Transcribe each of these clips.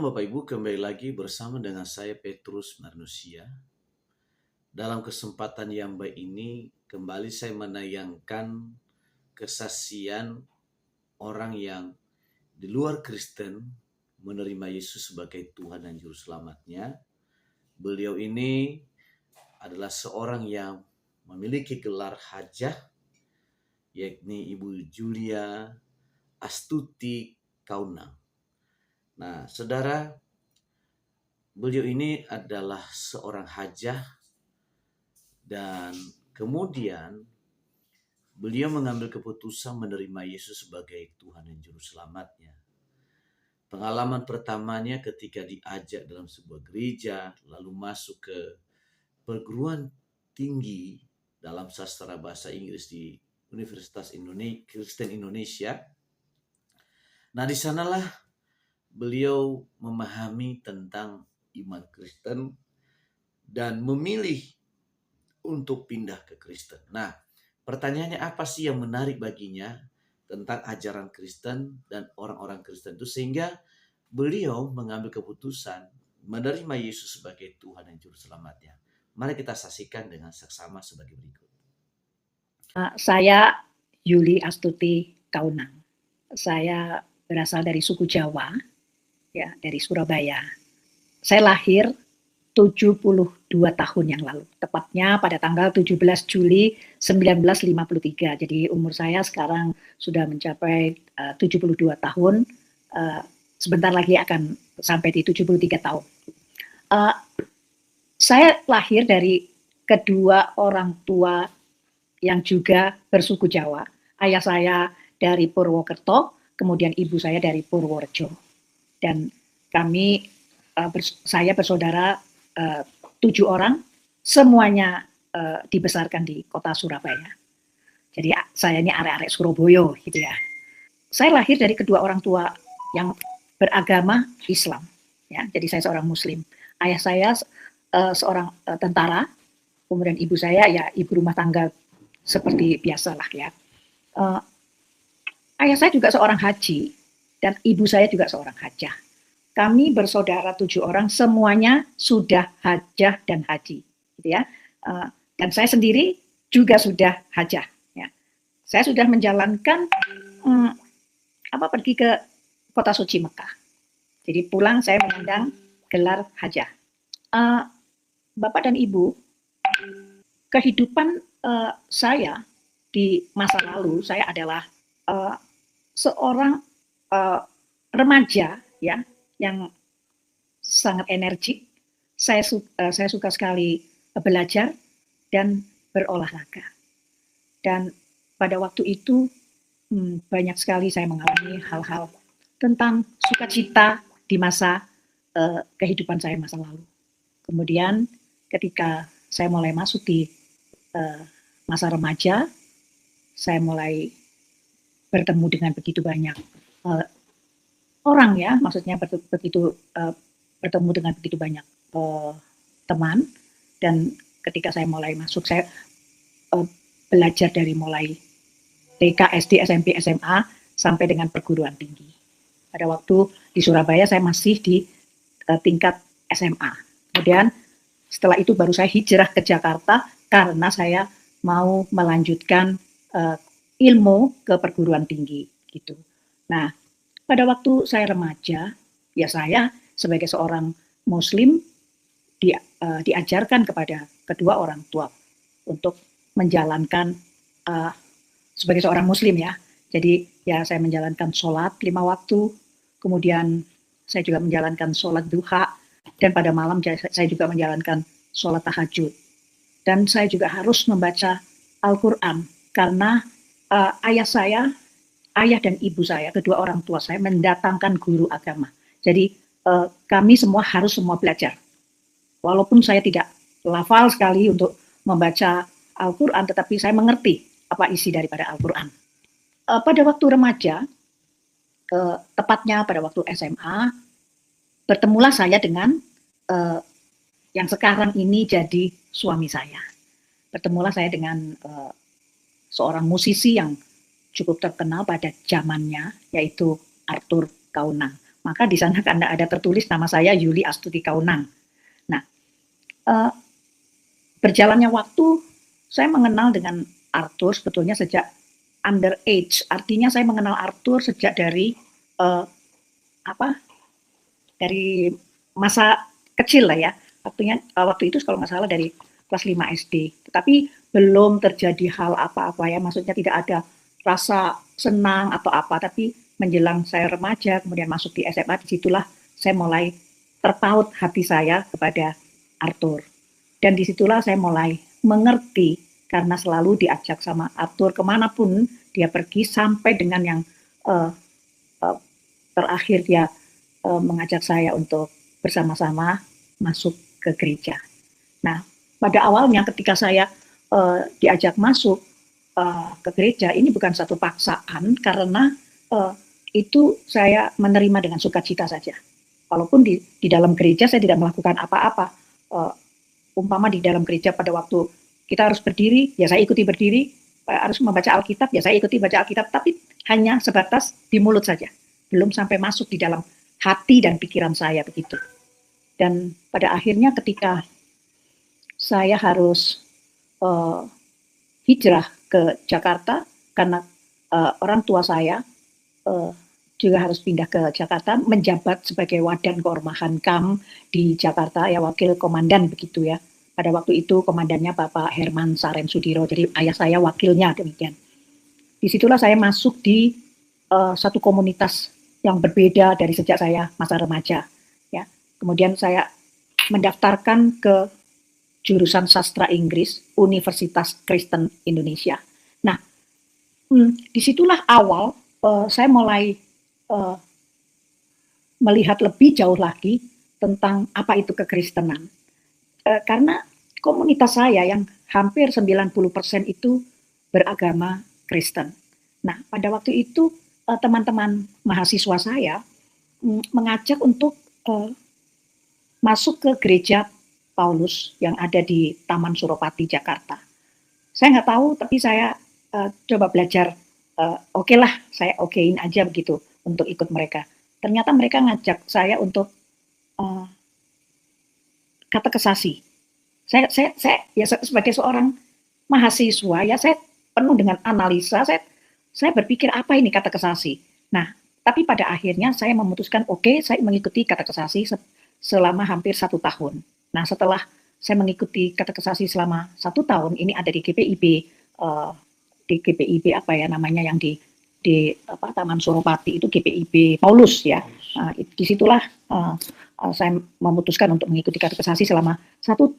Shalom Bapak Ibu, kembali lagi bersama dengan saya Petrus Marnusia. Dalam kesempatan yang baik ini, kembali saya menayangkan kesaksian orang yang di luar Kristen menerima Yesus sebagai Tuhan dan Juru Selamatnya. Beliau ini adalah seorang yang memiliki gelar hajah, yakni Ibu Julia Astuti Kaunang. Nah, saudara, beliau ini adalah seorang hajah dan kemudian beliau mengambil keputusan menerima Yesus sebagai Tuhan dan Juru Selamatnya. Pengalaman pertamanya ketika diajak dalam sebuah gereja, lalu masuk ke perguruan tinggi dalam sastra bahasa Inggris di Universitas Kristen Indonesia. Nah, di sanalah beliau memahami tentang iman Kristen dan memilih untuk pindah ke Kristen. Nah, pertanyaannya apa sih yang menarik baginya tentang ajaran Kristen dan orang-orang Kristen itu sehingga beliau mengambil keputusan menerima Yesus sebagai Tuhan dan Juru Selamatnya. Mari kita saksikan dengan seksama sebagai berikut. Saya Yuli Astuti Kaunang. Saya berasal dari suku Jawa, ya, dari Surabaya. Saya lahir 72 tahun yang lalu, tepatnya pada tanggal 17 Juli 1953. Jadi umur saya sekarang sudah mencapai 72 tahun, sebentar lagi akan sampai di 73 tahun. Saya lahir dari kedua orang tua yang juga bersuku Jawa. Ayah saya dari Purwokerto, kemudian ibu saya dari Purworejo. Dan kami, saya bersaudara 7 orang, semuanya dibesarkan di kota Surabaya. Jadi saya ini arek-arek Surabaya gitu ya. Saya lahir dari kedua orang tua yang beragama Islam, ya. Jadi saya seorang Muslim. Ayah saya seorang tentara, kemudian ibu saya ya ibu rumah tangga seperti biasalah ya. Ayah saya juga seorang haji dan ibu saya juga seorang hajah. Kami bersaudara 7 orang, semuanya sudah hajah dan haji, gitu ya. Dan saya sendiri juga sudah hajah. Ya. Saya sudah menjalankan pergi ke kota suci Mekah. Jadi pulang saya menyandang gelar hajah. Bapak dan Ibu, kehidupan saya di masa lalu, saya adalah seorang remaja, ya, yang sangat energik. Saya suka sekali belajar dan berolahraga. Dan pada waktu itu banyak sekali saya mengalami hal-hal tentang sukacita di masa kehidupan saya masa lalu. Kemudian ketika saya mulai masuk di masa remaja, saya mulai bertemu dengan begitu banyak orang, ya, maksudnya bertemu dengan begitu banyak teman. Dan ketika saya mulai masuk, saya belajar dari mulai TK, SD, SMP, SMA sampai dengan perguruan tinggi. Pada waktu di Surabaya saya masih di tingkat SMA. Kemudian setelah itu baru saya hijrah ke Jakarta karena saya mau melanjutkan ilmu ke perguruan tinggi gitu. Nah, pada waktu saya remaja, ya saya sebagai seorang Muslim diajarkan kepada kedua orang tua untuk menjalankan sebagai seorang Muslim, ya. Jadi ya saya menjalankan sholat 5 waktu, kemudian saya juga menjalankan sholat duha, dan pada malam saya juga menjalankan sholat tahajud. Dan saya juga harus membaca Al-Quran karena ayah dan ibu saya, kedua orang tua saya mendatangkan guru agama. Jadi kami harus semua belajar. Walaupun saya tidak lafal sekali untuk membaca Al-Quran, tetapi saya mengerti apa isi daripada Al-Quran. Pada waktu remaja, tepatnya pada waktu SMA, bertemulah saya dengan yang sekarang ini jadi suami saya. Bertemulah saya dengan seorang musisi yang cukup terkenal pada zamannya, yaitu Arthur Kaunang. maka di sana kan ada tertulis nama saya Yuli Astuti Kaunang. Nah, berjalannya waktu, saya mengenal dengan Arthur sebetulnya sejak underage, artinya saya mengenal Arthur sejak dari dari masa kecil lah ya. Waktu itu kalau nggak salah dari kelas 5 SD. Tetapi belum terjadi hal apa-apa ya, maksudnya tidak ada rasa senang atau apa, tapi menjelang saya remaja, kemudian masuk di SMA, disitulah saya mulai terpaut hati saya kepada Arthur. Dan disitulah saya mulai mengerti, karena selalu diajak sama Arthur kemanapun dia pergi, sampai dengan yang terakhir dia mengajak saya untuk bersama-sama masuk ke gereja. Nah, pada awalnya ketika saya diajak masuk ke gereja, ini bukan satu paksaan, karena itu saya menerima dengan sukacita saja. Walaupun di dalam gereja saya tidak melakukan apa-apa. Umpama di dalam gereja pada waktu kita harus berdiri, ya saya ikuti berdiri, harus membaca Alkitab, ya saya ikuti baca Alkitab, tapi hanya sebatas di mulut saja. Belum sampai masuk di dalam hati dan pikiran saya begitu. Dan pada akhirnya ketika saya harus hijrah ke Jakarta, karena orang tua saya juga harus pindah ke Jakarta, menjabat sebagai Wadan Keormahan KAM di Jakarta, ya wakil komandan begitu ya. Pada waktu itu komandannya Bapak Herman Saren Sudiro, jadi ayah saya wakilnya demikian. Disitulah saya masuk di satu komunitas yang berbeda dari sejak saya masa remaja. Ya, kemudian saya mendaftarkan ke jurusan sastra Inggris Universitas Kristen Indonesia. Nah, disitulah awal saya mulai melihat lebih jauh lagi tentang apa itu kekristenan. Karena komunitas saya yang hampir 90% itu beragama Kristen. Nah, pada waktu itu teman-teman mahasiswa saya mengajak untuk masuk ke gereja Paulus yang ada di Taman Suropati, Jakarta. Saya nggak tahu, tapi saya coba belajar, oke lah, saya okein aja begitu untuk ikut mereka. Ternyata mereka ngajak saya untuk katekesasi. Saya ya sebagai seorang mahasiswa ya, saya penuh dengan analisa, saya berpikir apa ini katekesasi. Nah, tapi pada akhirnya saya memutuskan oke, saya mengikuti katekesasi selama hampir 1 tahun. Nah, setelah saya mengikuti katekesasi selama 1 tahun, ini ada di GPIB, apa ya namanya, yang di Taman Suropati itu GPIB Paulus ya. Disitulah saya memutuskan untuk mengikuti katekesasi selama satu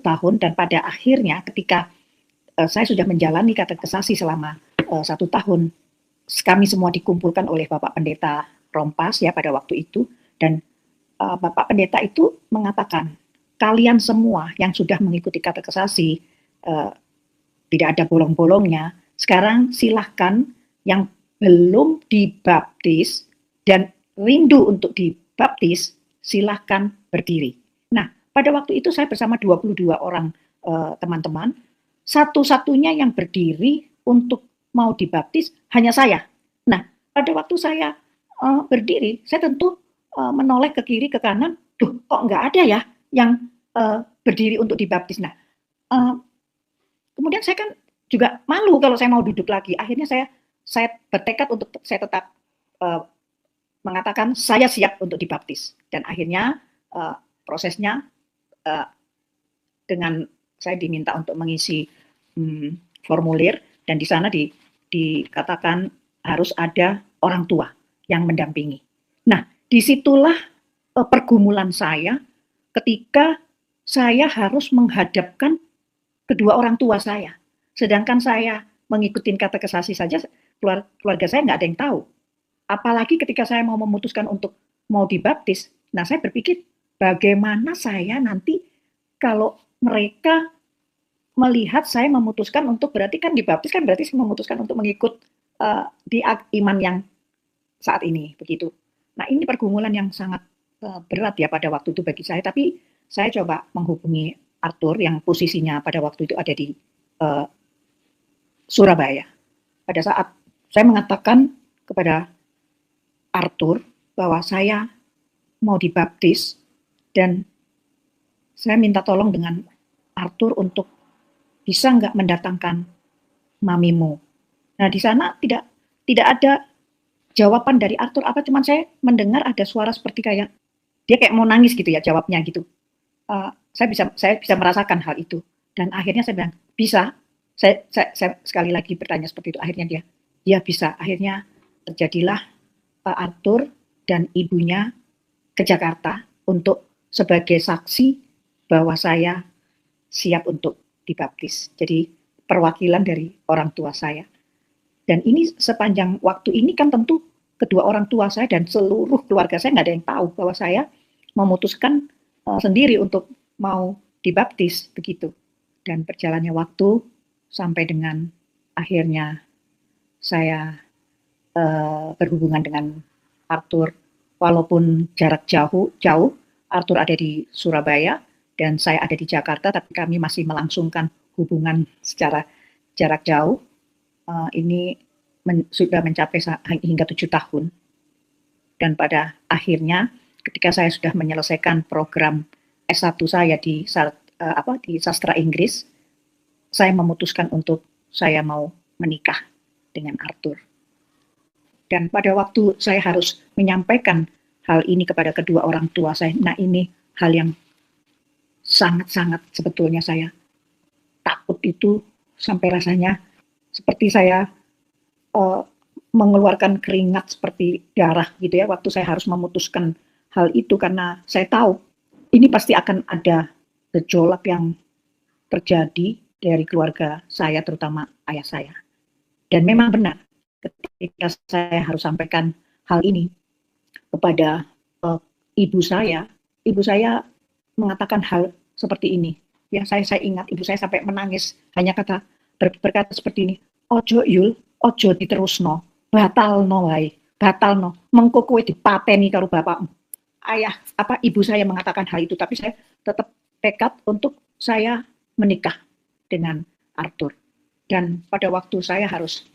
tahun, dan pada akhirnya ketika saya sudah menjalani katekesasi selama 1 tahun, kami semua dikumpulkan oleh Bapak Pendeta Rompas ya pada waktu itu, dan Bapak Pendeta itu mengatakan, kalian semua yang sudah mengikuti katekesasi, tidak ada bolong-bolongnya, sekarang silahkan yang belum dibaptis dan rindu untuk dibaptis, silahkan berdiri. Nah, pada waktu itu saya bersama 22 orang teman-teman, satu-satunya yang berdiri untuk mau dibaptis hanya saya. Nah, pada waktu saya berdiri, saya tentu menoleh ke kiri, ke kanan, kok nggak ada ya yang berdiri untuk dibaptis. Nah, kemudian saya kan juga malu kalau saya mau duduk lagi. Akhirnya saya bertekad untuk saya tetap mengatakan saya siap untuk dibaptis. Dan akhirnya prosesnya dengan saya diminta untuk mengisi formulir, dan di sana dikatakan harus ada orang tua yang mendampingi. Nah, disitulah pergumulan saya ketika saya harus menghadapkan kedua orang tua saya. Sedangkan saya mengikuti katekesasi saja, keluarga saya nggak ada yang tahu. Apalagi ketika saya mau memutuskan untuk mau dibaptis. Nah, saya berpikir bagaimana saya nanti kalau mereka melihat saya memutuskan untuk, berarti kan dibaptis kan berarti saya memutuskan untuk mengikut di iman yang saat ini begitu. Nah, ini pergumulan yang sangat berat ya pada waktu itu bagi saya, tapi saya coba menghubungi Arthur yang posisinya pada waktu itu ada di Surabaya. Pada saat saya mengatakan kepada Arthur bahwa saya mau dibaptis dan saya minta tolong dengan Arthur untuk bisa nggak mendatangkan mamimu. Nah di sana tidak ada jawaban dari Arthur apa, cuman saya mendengar ada suara seperti kayak dia kayak mau nangis gitu ya jawabnya gitu. Saya bisa merasakan hal itu dan akhirnya saya bilang bisa. Saya sekali lagi bertanya seperti itu. Akhirnya dia bisa. Akhirnya terjadilah Arthur dan ibunya ke Jakarta untuk sebagai saksi bahwa saya siap untuk dibaptis. Jadi perwakilan dari orang tua saya. Dan ini sepanjang waktu ini kan tentu kedua orang tua saya dan seluruh keluarga saya nggak ada yang tahu bahwa saya memutuskan sendiri untuk mau dibaptis begitu. Dan berjalannya waktu sampai dengan akhirnya saya berhubungan dengan Arthur, walaupun jarak jauh, Arthur ada di Surabaya dan saya ada di Jakarta, tapi kami masih melangsungkan hubungan secara jarak jauh. Ini sudah mencapai hingga 7 tahun. Dan pada akhirnya ketika saya sudah menyelesaikan program S1 saya di sastra Inggris, saya memutuskan untuk saya mau menikah dengan Arthur. Dan pada waktu saya harus menyampaikan hal ini kepada kedua orang tua saya, nah ini hal yang sangat-sangat sebetulnya saya takut itu sampai rasanya seperti saya mengeluarkan keringat seperti darah gitu ya waktu saya harus memutuskan hal itu karena saya tahu ini pasti akan ada gejolak yang terjadi dari keluarga saya terutama ayah saya. Dan memang benar ketika saya harus sampaikan hal ini kepada ibu saya mengatakan hal seperti ini. Ya saya ingat ibu saya sampai menangis hanya berkata seperti ini, ojo Yul, ojo diterusno, batalno wae, batalno, mengko kowe dipateni karo bapakmu. Ibu saya mengatakan hal itu, tapi saya tetap tekad untuk saya menikah dengan Arthur. Dan pada waktu saya harus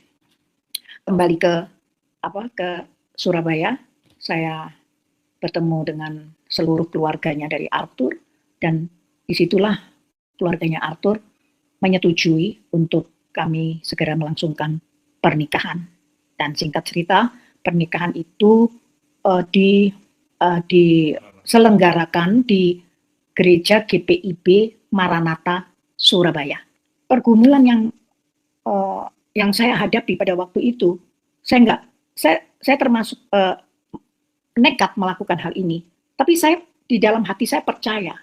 kembali ke Surabaya, saya bertemu dengan seluruh keluarganya dari Arthur dan disitulah keluarganya Arthur menyetujui untuk kami segera melangsungkan pernikahan. Dan singkat cerita, pernikahan itu diselenggarakan di Gereja GPIB Maranatha Surabaya. Pergumulan yang saya hadapi pada waktu itu, saya termasuk nekat melakukan hal ini. Tapi saya di dalam hati saya percaya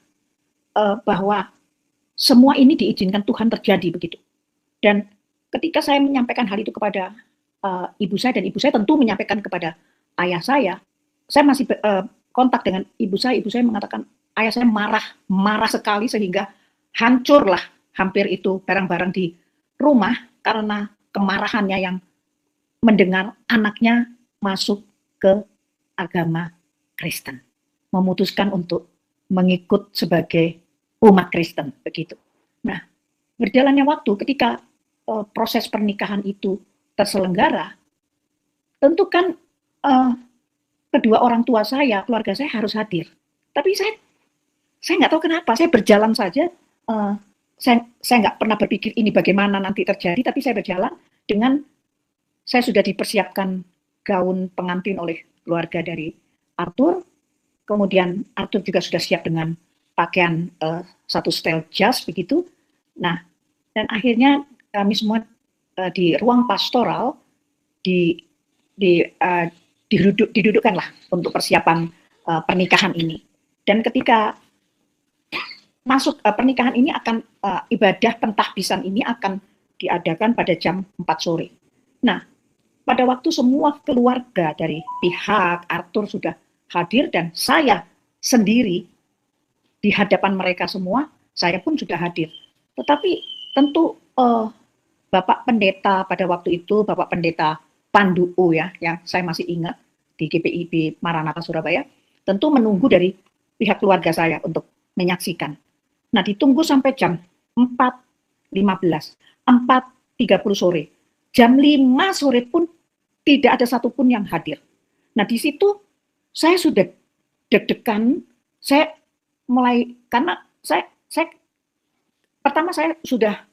bahwa semua ini diizinkan Tuhan terjadi begitu. Dan ketika saya menyampaikan hal itu kepada ibu saya dan ibu saya tentu menyampaikan kepada ayah saya masih kontak dengan ibu saya mengatakan ayah saya marah sekali sehingga hancurlah hampir itu barang-barang di rumah karena kemarahannya yang mendengar anaknya masuk ke agama Kristen, memutuskan untuk mengikut sebagai umat Kristen begitu. Nah, berjalannya waktu ketika proses pernikahan itu terselenggara, tentu kan kedua orang tua saya, keluarga saya harus hadir. Tapi saya nggak tahu kenapa, saya berjalan saja. Saya nggak pernah berpikir ini bagaimana nanti terjadi, tapi saya berjalan dengan saya sudah dipersiapkan gaun pengantin oleh keluarga dari Arthur. Kemudian Arthur juga sudah siap dengan pakaian satu setel jas begitu. Nah, dan akhirnya kami semua di ruang pastoral didudukkanlah untuk persiapan pernikahan ini. Dan ketika masuk pernikahan ini akan ibadah pentahbisan ini akan diadakan pada jam 4 sore. Nah, pada waktu semua keluarga dari pihak Arthur sudah hadir dan saya sendiri di hadapan mereka semua, saya pun sudah hadir. Tetapi tentu Bapak Pendeta pada waktu itu, Bapak Pendeta Pandu'u ya, yang saya masih ingat di GPIB Maranatha Surabaya, tentu menunggu dari pihak keluarga saya untuk menyaksikan. Nah, ditunggu sampai jam 4.15, 4.30 sore. Jam 5 sore pun tidak ada satupun yang hadir. Nah, di situ saya sudah deg-degan, saya mulai, karena saya pertama saya sudah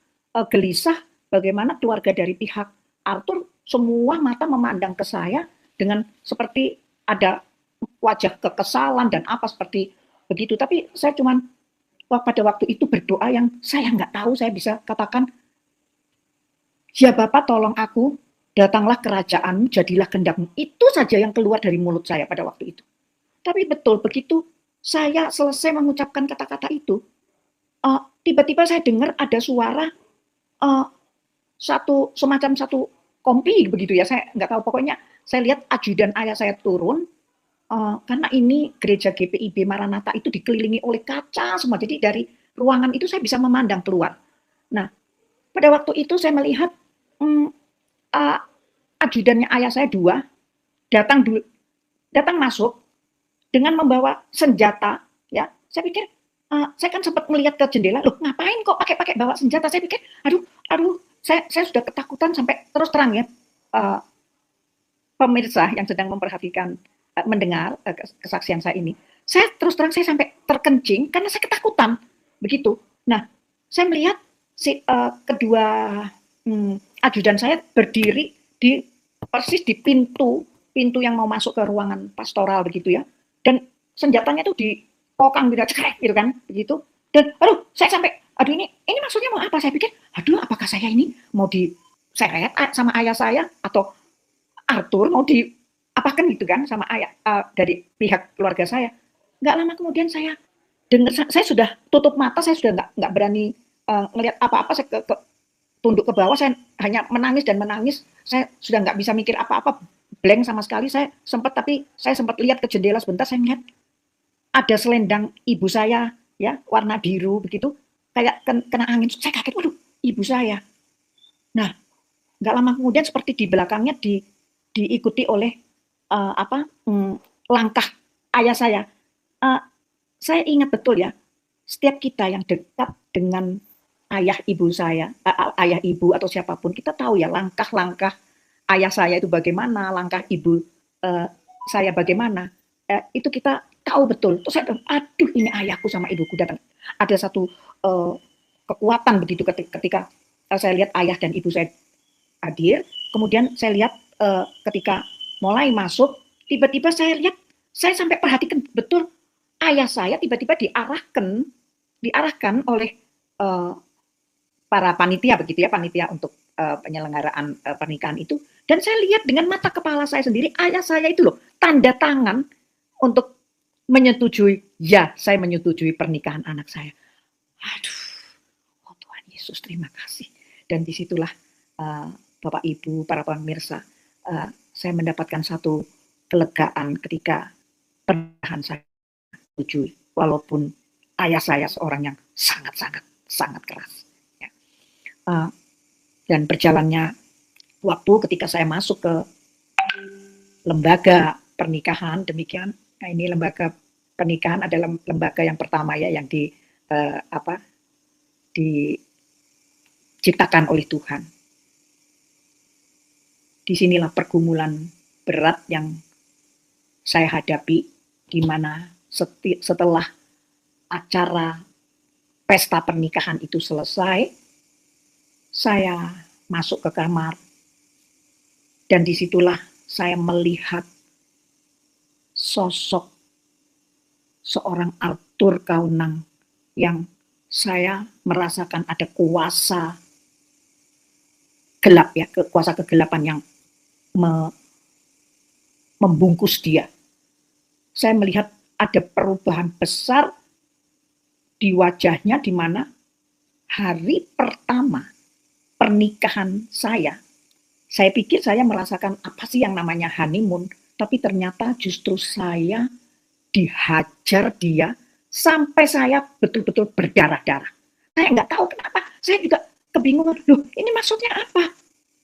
gelisah bagaimana keluarga dari pihak Arthur semua mata memandang ke saya dengan seperti ada wajah kekesalan dan apa seperti begitu. Tapi saya cuman pada waktu itu berdoa yang saya nggak tahu saya bisa katakan, ya Bapak tolong aku, datanglah kerajaan, jadilah kehendakmu. Itu saja yang keluar dari mulut saya pada waktu itu. Tapi betul begitu saya selesai mengucapkan kata-kata itu, tiba-tiba saya dengar ada suara semacam satu kompi begitu ya, saya nggak tahu, pokoknya saya lihat ajudan ayah saya turun, karena ini gereja GPIB Maranatha itu dikelilingi oleh kaca semua, jadi dari ruangan itu saya bisa memandang keluar. Nah, pada waktu itu saya melihat ajudannya ayah saya dua datang masuk dengan membawa senjata, ya. Saya pikir, saya kan sempat melihat ke jendela, loh ngapain kok pakai bawa senjata? Saya pikir, aduh, saya sudah ketakutan sampai terus terang ya, pemirsa yang sedang memperhatikan, mendengar kesaksian saya ini. Saya terus terang saya sampai terkencing karena saya ketakutan begitu. Nah, saya melihat kedua ajudan saya berdiri persis di pintu yang mau masuk ke ruangan pastoral begitu ya. Dan senjatanya tuh dipokang gitu kan, begitu. Dan saya sampai, ini maksudnya mau apa? Saya pikir, apakah saya ini mau diseret sama ayah saya atau Arthur mau diapakan gitu kan sama ayah dari pihak keluarga saya. Nggak lama kemudian saya dengar, saya sudah tutup mata, saya sudah nggak berani ngelihat apa-apa, saya tunduk ke bawah, saya hanya menangis dan menangis, saya sudah nggak bisa mikir apa-apa, blank sama sekali. Saya sempat lihat ke jendela sebentar, saya melihat ada selendang ibu saya ya, warna biru begitu, kayak kena angin. Saya kaget, waduh, ibu saya. Nah, nggak lama kemudian seperti di belakangnya diikuti oleh langkah ayah saya. Saya ingat betul ya, setiap kita yang dekat dengan ayah ibu saya, ayah ibu atau siapapun, kita tahu ya langkah-langkah ayah saya itu bagaimana, langkah ibu saya bagaimana, itu kita tahu betul. Terus saya, aduh ini ayahku sama ibuku datang. Ada satu kekuatan begitu ketika saya lihat ayah dan ibu saya hadir. Kemudian saya lihat ketika mulai masuk, tiba-tiba saya lihat, saya sampai perhatikan betul ayah saya tiba-tiba diarahkan oleh para panitia begitu ya, panitia untuk penyelenggaraan pernikahan itu. Dan saya lihat dengan mata kepala saya sendiri, ayah saya itu loh tanda tangan untuk menyetujui, ya saya menyetujui pernikahan anak saya. Aduh, oh Tuhan Yesus terima kasih. Dan disitulah Bapak Ibu, para pemirsa, saya mendapatkan satu kelegaan ketika pernikahan saya setujui, walaupun ayah saya seorang yang sangat keras. Ya. Dan berjalannya waktu ketika saya masuk ke lembaga pernikahan, demikian. Nah, ini lembaga pernikahan adalah lembaga yang pertama ya yang diciptakan oleh Tuhan. Disinilah pergumulan berat yang saya hadapi, di mana setelah acara pesta pernikahan itu selesai, saya masuk ke kamar, dan disitulah saya melihat sosok seorang Arthur Kaunang yang saya merasakan ada kuasa gelap ya, kuasa kegelapan yang membungkus dia. Saya melihat ada perubahan besar di wajahnya, di mana hari pertama pernikahan saya pikir saya merasakan apa sih yang namanya honeymoon, tapi ternyata justru saya dihajar dia sampai saya betul-betul berdarah-darah. Saya nggak tahu kenapa, saya juga kebingungan, loh ini maksudnya apa?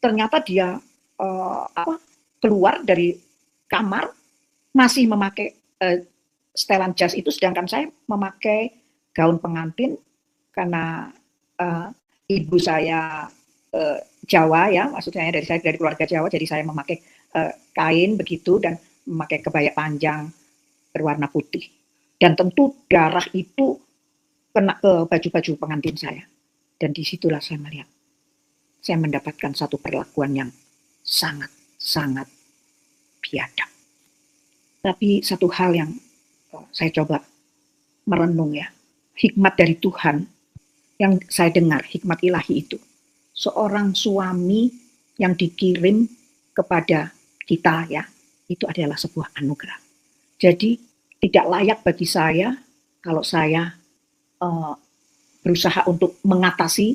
Ternyata dia keluar dari kamar masih memakai setelan jas itu, sedangkan saya memakai gaun pengantin karena ibu saya Jawa ya, maksudnya dari keluarga Jawa, jadi saya memakai kain begitu dan memakai kebaya panjang berwarna putih. Dan tentu darah itu kena ke baju-baju pengantin saya. Dan disitulah saya melihat, saya mendapatkan satu perlakuan yang sangat-sangat biadab. Tapi satu hal yang saya coba merenung ya, hikmat dari Tuhan yang saya dengar, hikmat ilahi itu. Seorang suami yang dikirim kepada kita ya, itu adalah sebuah anugerah. Jadi tidak layak bagi saya kalau saya berusaha untuk mengatasi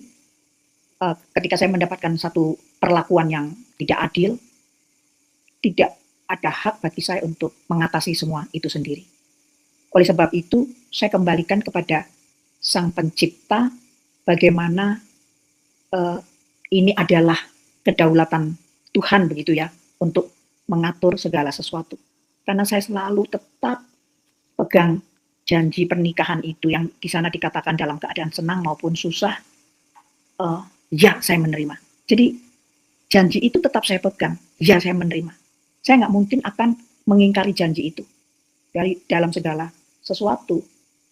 ketika saya mendapatkan satu perlakuan yang tidak adil, tidak ada hak bagi saya untuk mengatasi semua itu sendiri. Oleh sebab itu, saya kembalikan kepada Sang Pencipta, bagaimana ini adalah kedaulatan Tuhan begitu ya, untuk mengatur segala sesuatu. Karena saya selalu tetap pegang janji pernikahan itu yang di sana dikatakan dalam keadaan senang maupun susah, ya saya menerima. Jadi janji itu tetap saya pegang, ya saya menerima. Saya nggak mungkin akan mengingkari janji itu. Dari dalam segala sesuatu,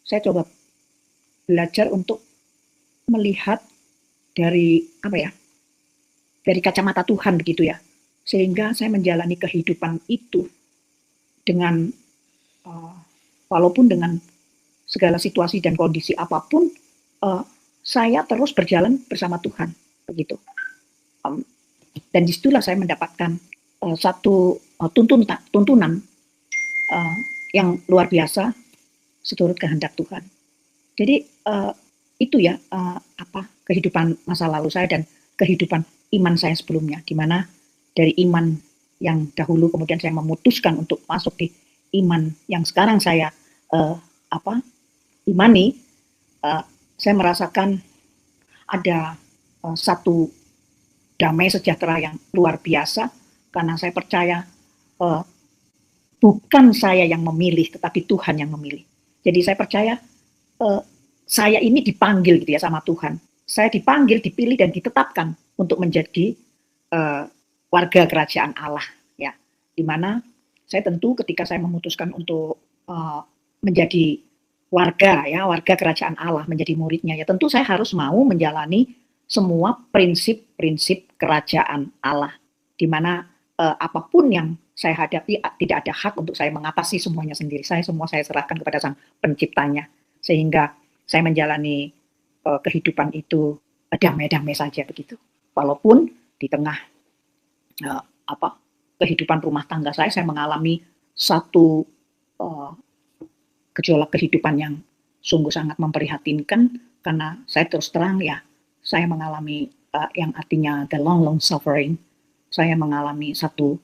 saya coba belajar untuk melihat dari dari kacamata Tuhan begitu ya, sehingga saya menjalani kehidupan itu dengan walaupun dengan segala situasi dan kondisi apapun, saya terus berjalan bersama Tuhan begitu. Dan disitulah saya mendapatkan satu tuntunan yang luar biasa seturut kehendak Tuhan. Jadi itu ya kehidupan masa lalu saya dan kehidupan iman saya sebelumnya, di mana dari iman yang dahulu kemudian saya memutuskan untuk masuk di iman yang sekarang saya imani. Saya merasakan ada satu damai sejahtera yang luar biasa, karena saya percaya bukan saya yang memilih, tetapi Tuhan yang memilih. Jadi saya percaya saya ini dipanggil gitu ya sama Tuhan. Saya dipanggil, dipilih dan ditetapkan untuk menjadi warga kerajaan Allah ya. Dimana saya tentu ketika saya memutuskan untuk menjadi warga kerajaan Allah, menjadi muridnya ya, tentu saya harus mau menjalani semua prinsip-prinsip kerajaan Allah, di mana apapun yang saya hadapi tidak ada hak untuk saya mengatasi semuanya sendiri. Saya serahkan kepada Sang Penciptanya, sehingga saya menjalani kehidupan itu damai-damai saja begitu. Walaupun di tengah kehidupan rumah tangga saya mengalami satu gejolak kehidupan yang sungguh sangat memprihatinkan, karena saya terus terang ya, saya mengalami yang artinya the long suffering. Saya mengalami satu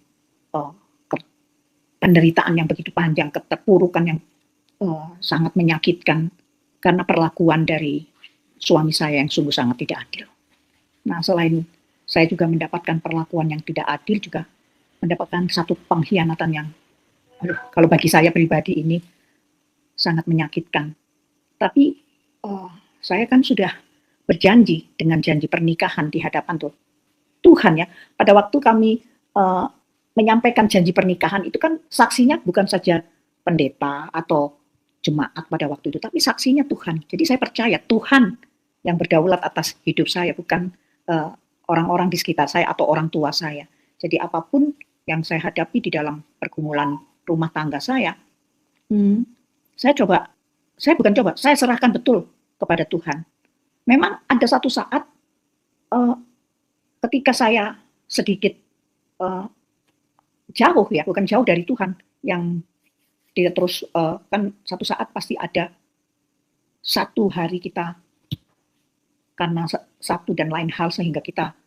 penderitaan yang begitu panjang, keterpurukan yang sangat menyakitkan karena perlakuan dari suami saya yang sungguh sangat tidak adil. Nah, selain saya juga mendapatkan perlakuan yang tidak adil, juga mendapatkan satu pengkhianatan yang kalau bagi saya pribadi ini sangat menyakitkan. Tapi saya kan sudah berjanji dengan janji pernikahan di hadapan Tuhan ya. Pada waktu kami menyampaikan janji pernikahan itu kan saksinya bukan saja pendeta atau jemaat pada waktu itu, tapi saksinya Tuhan. Jadi saya percaya Tuhan yang berdaulat atas hidup saya, bukan orang-orang di sekitar saya atau orang tua saya. Jadi apapun yang saya hadapi di dalam pergumulan rumah tangga saya saya serahkan betul kepada Tuhan. Memang ada satu saat ketika saya sedikit jauh ya, bukan jauh dari Tuhan, yang dia terus kan satu saat pasti ada satu hari kita karena satu dan lain hal sehingga kita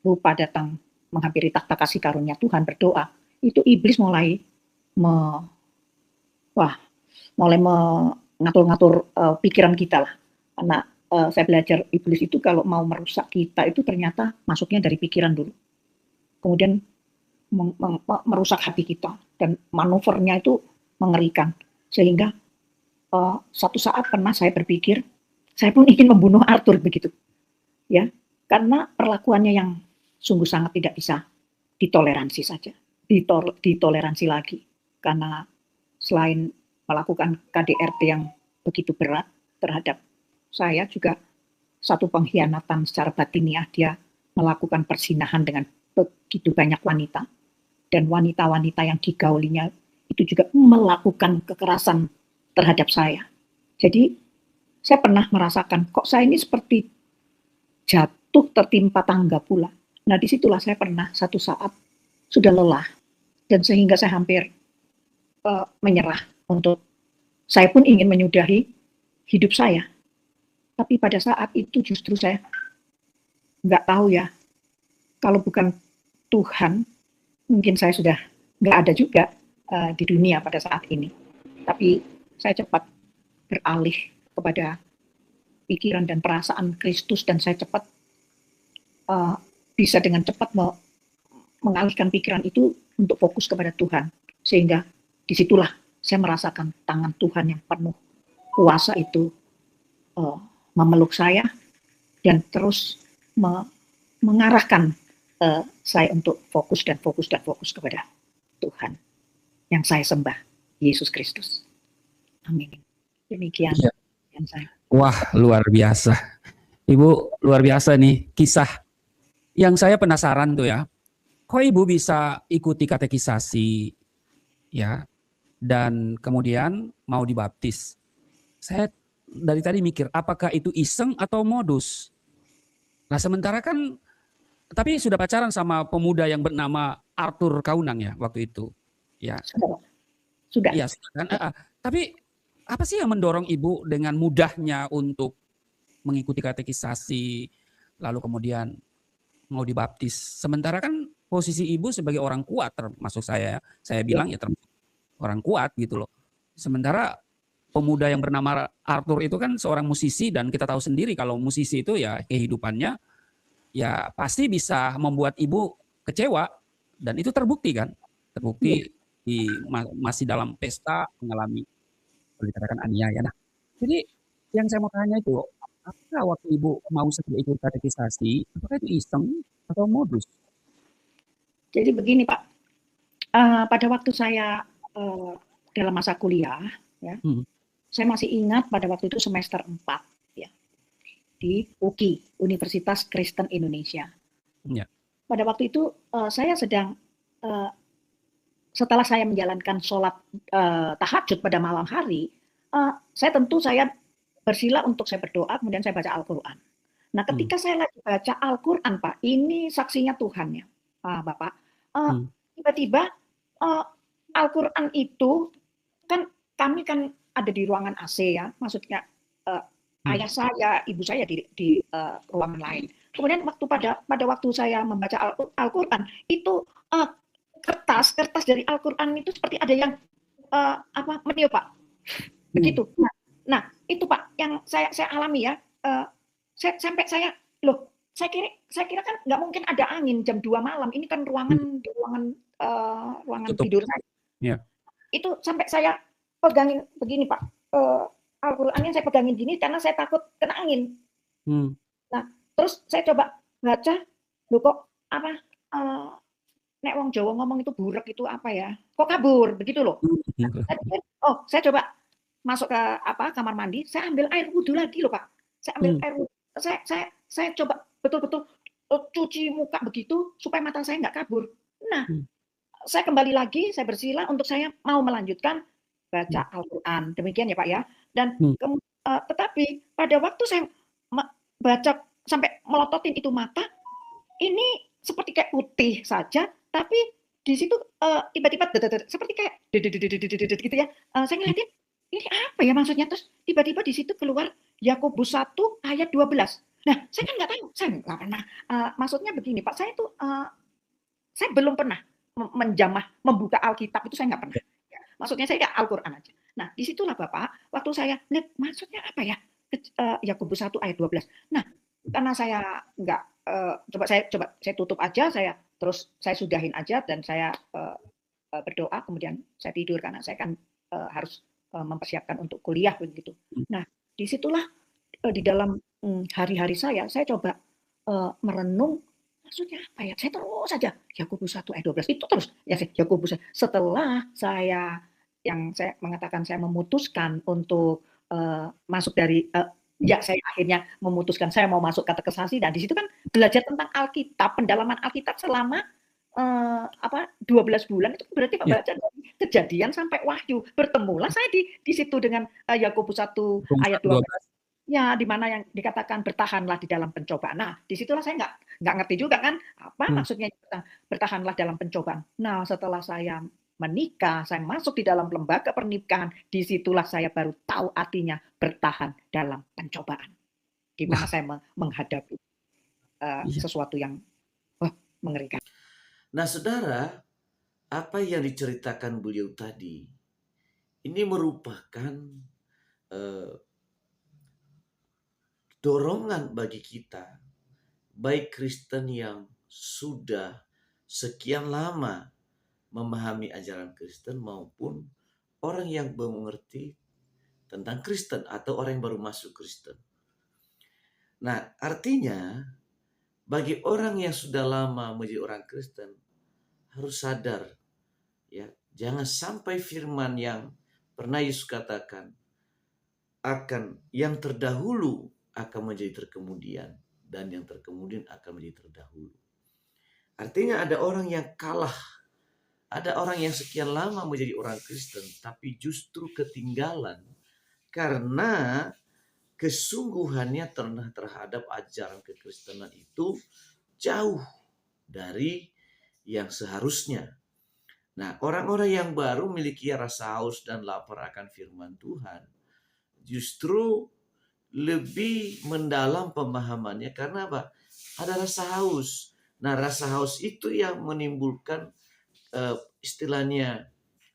lupa datang menghampiri takhta kasih karunia Tuhan, berdoa. Itu iblis mulai mengatur-ngatur pikiran kita lah. Karena saya belajar iblis itu kalau mau merusak kita itu ternyata masuknya dari pikiran dulu. Kemudian merusak hati kita, dan manuvernya itu mengerikan. Sehingga satu saat pernah saya berpikir, saya pun ingin membunuh Arthur begitu. Ya, karena perlakuannya yang sungguh sangat tidak bisa ditoleransi saja. Ditoleransi lagi. Karena selain melakukan KDRT yang begitu berat terhadap saya, juga satu pengkhianatan secara batiniah. Dia melakukan perzinahan dengan begitu banyak wanita, dan wanita-wanita yang digaulinya itu juga melakukan kekerasan terhadap saya. Jadi saya pernah merasakan kok saya ini seperti jatuh tertimpa tangga pula. Nah, disitulah saya pernah satu saat sudah lelah, dan sehingga saya hampir menyerah. Saya pun ingin menyudahi hidup saya. Tapi pada saat itu justru saya nggak tahu ya, kalau bukan Tuhan, mungkin saya sudah nggak ada juga di dunia pada saat ini. Tapi saya cepat beralih kepada pikiran dan perasaan Kristus, dan saya cepat bisa dengan cepat mengalihkan pikiran itu untuk fokus kepada Tuhan. Sehingga disitulah saya merasakan tangan Tuhan yang penuh kuasa itu memeluk saya dan terus mengarahkan saya untuk fokus kepada Tuhan yang saya sembah, Yesus Kristus. Amin. Demikian Ya. yang saya. Wah, luar biasa. Ibu, luar biasa nih kisah. Yang saya penasaran tuh ya, kok Ibu bisa ikuti katekisasi ya, dan kemudian mau dibaptis. Saya dari tadi mikir, apakah itu iseng atau modus? Nah, sementara kan, tapi sudah pacaran sama pemuda yang bernama Arthur Kaunang ya waktu itu. Ya. Sudah. Iya, kan? Tapi apa sih yang mendorong Ibu dengan mudahnya untuk mengikuti katekisasi, lalu kemudian mau dibaptis? Sementara kan posisi Ibu sebagai orang kuat, termasuk saya bilang ya termasuk orang kuat gitu loh. Sementara pemuda yang bernama Arthur itu kan seorang musisi, dan kita tahu sendiri kalau musisi itu ya kehidupannya ya pasti bisa membuat Ibu kecewa, dan itu terbukti kan? Terbukti masih dalam pesta mengalami, boleh dikatakan aniaya. Nah, jadi yang saya mau tanya itu, apakah waktu Ibu mau segera ikut katekisasi, apakah itu iseng atau modus? Jadi begini Pak, pada waktu saya dalam masa kuliah, ya, saya masih ingat pada waktu itu semester 4 ya, di UKI, Universitas Kristen Indonesia. Ya. Pada waktu itu saya sedang setelah saya menjalankan sholat tahajud pada malam hari, saya bersila untuk saya berdoa, kemudian saya baca Al-Quran. Nah, ketika saya lagi baca Al-Quran, Pak, ini saksinya Tuhan ya, Bapak. Tiba-tiba Al-Quran itu kan, kami kan ada di ruangan AC ya, maksudnya ayah saya, ibu saya di ruangan lain. Kemudian pada waktu saya membaca Al-Quran itu kertas dari Al-Quran itu seperti ada yang meniup, Pak. Begitu. Nah, itu Pak yang saya alami ya. Sampai saya kira kan nggak mungkin ada angin jam 2 malam. Ini kan ruangan tidur saya. Yeah. Itu sampai saya pegangin begini Pak. Al-Qurannya saya pegangin gini karena saya takut kena angin. Nah, terus saya coba baca, loh kok nek wong Jawa ngomong itu burek itu apa ya? Kok kabur begitu loh. Saya coba masuk ke kamar mandi, saya ambil air wudhu lagi loh Pak. Saya ambil air wudhu. Saya coba betul-betul cuci muka begitu supaya mata saya nggak kabur. Nah, saya kembali lagi, saya bersila untuk saya mau melanjutkan baca Al-Quran. Demikian ya Pak ya. Dan tetapi pada waktu saya baca sampai melototin itu mata, ini seperti kayak putih saja, tapi di situ tiba-tiba seperti kayak gitu ya. Saya ngeliatin ini apa ya maksudnya, terus tiba-tiba di situ keluar Yakobus 1 ayat 12. Nah, saya kan nggak tahu, saya nggak pernah. Maksudnya begini Pak, saya belum pernah membuka Alkitab itu, saya nggak pernah. Maksudnya saya Al-Quran aja. Nah, disitulah Bapak, waktu saya lihat maksudnya apa ya Yakobus 1 ayat 12. Nah, karena saya nggak coba saya tutup aja, saya sudahin aja, dan saya berdoa, kemudian saya tidur karena saya kan harus mempersiapkan untuk kuliah begitu. Nah, disitulah di dalam hari-hari saya coba merenung maksudnya apa ya. Saya terus saja Yakobus 1 ayat 12 itu terus ya, Yakobus. Setelah saya yang saya mengatakan saya memutuskan untuk masuk dari ya saya akhirnya memutuskan saya mau masuk katekisasi, dan di situ kan belajar tentang Alkitab, pendalaman Alkitab selama 12 bulan itu berarti Pak Iya. baca dari Kejadian sampai Wahyu. Bertemulah saya di situ dengan Yakobus 1 ayat 12. 12. Ya, di mana yang dikatakan bertahanlah di dalam pencobaan. Nah, disitulah saya nggak ngerti juga kan apa maksudnya bertahanlah dalam pencobaan. Nah, setelah saya menikah, saya masuk di dalam lembaga pernikahan, disitulah saya baru tahu artinya bertahan dalam pencobaan. Gimana saya menghadapi Iya. sesuatu yang mengerikan. Nah, saudara, apa yang diceritakan beliau tadi, ini merupakan dorongan bagi kita, baik Kristen yang sudah sekian lama memahami ajaran Kristen maupun orang yang belum mengerti tentang Kristen atau orang yang baru masuk Kristen. Nah, artinya bagi orang yang sudah lama menjadi orang Kristen harus sadar, ya, jangan sampai firman yang pernah Yesus katakan akan yang terdahulu akan menjadi terkemudian dan yang terkemudian akan menjadi terdahulu. Artinya ada orang yang kalah, ada orang yang sekian lama menjadi orang Kristen tapi justru ketinggalan karena kesungguhannya terhadap ajaran kekristenan itu jauh dari yang seharusnya. Nah, orang-orang yang baru memiliki rasa haus dan lapar akan firman Tuhan justru lebih mendalam pemahamannya karena apa? Ada rasa haus. Nah, rasa haus itu yang menimbulkan istilahnya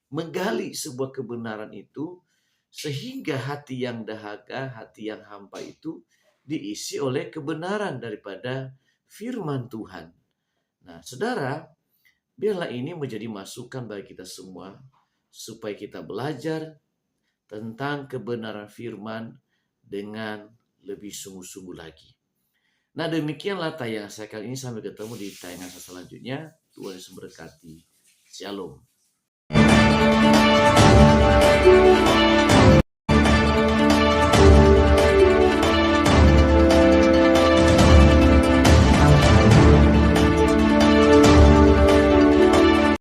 menggali sebuah kebenaran itu sehingga hati yang dahaga, hati yang hampa itu diisi oleh kebenaran daripada firman Tuhan. Nah, saudara, biarlah ini menjadi masukan bagi kita semua supaya kita belajar tentang kebenaran firman dengan lebih sungguh-sungguh lagi. Nah, demikianlah tayangan saya kali ini. Sampai ketemu di tayangan selanjutnya. Tuhan Yesus memberkati. Shalom.